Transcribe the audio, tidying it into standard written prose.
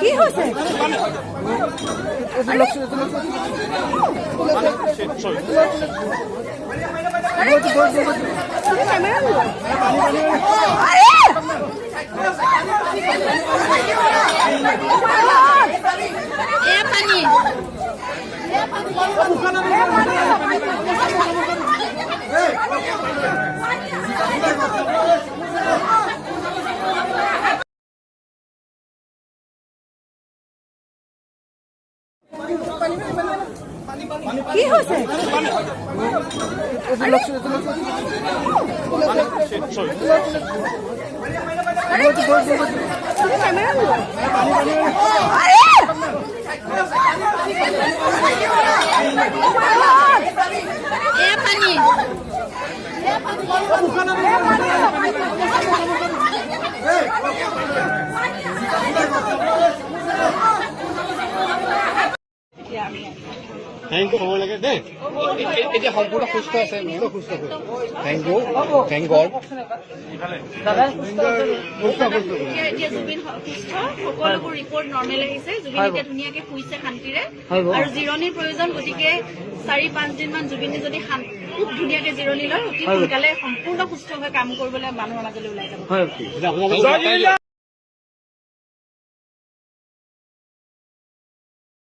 কি হৈছে? কি হৈছে? Thank you, এতিয়া সম্পূৰ্ণ সুস্থ আছে, থেংক ইউ, থেংক গড। এতিয়া জুবিন সুস্থ, সকলোবোৰ ৰিপৰ্ট নৰ্মেল আহিছে। জুবিন এতিয়া ধুনীয়াকে শুইছে শান্তিৰে আৰু জিৰণিৰ প্ৰয়োজন। গতিকে 4-5 দিনমান জুবিনে যদি খুব ধুনীয়াকে জিৰণি লয়, অতি সোনকালে সম্পূৰ্ণ সুস্থ হৈ কাম কৰিবলৈ মানুহৰ মাজলৈ ওলাই যাব।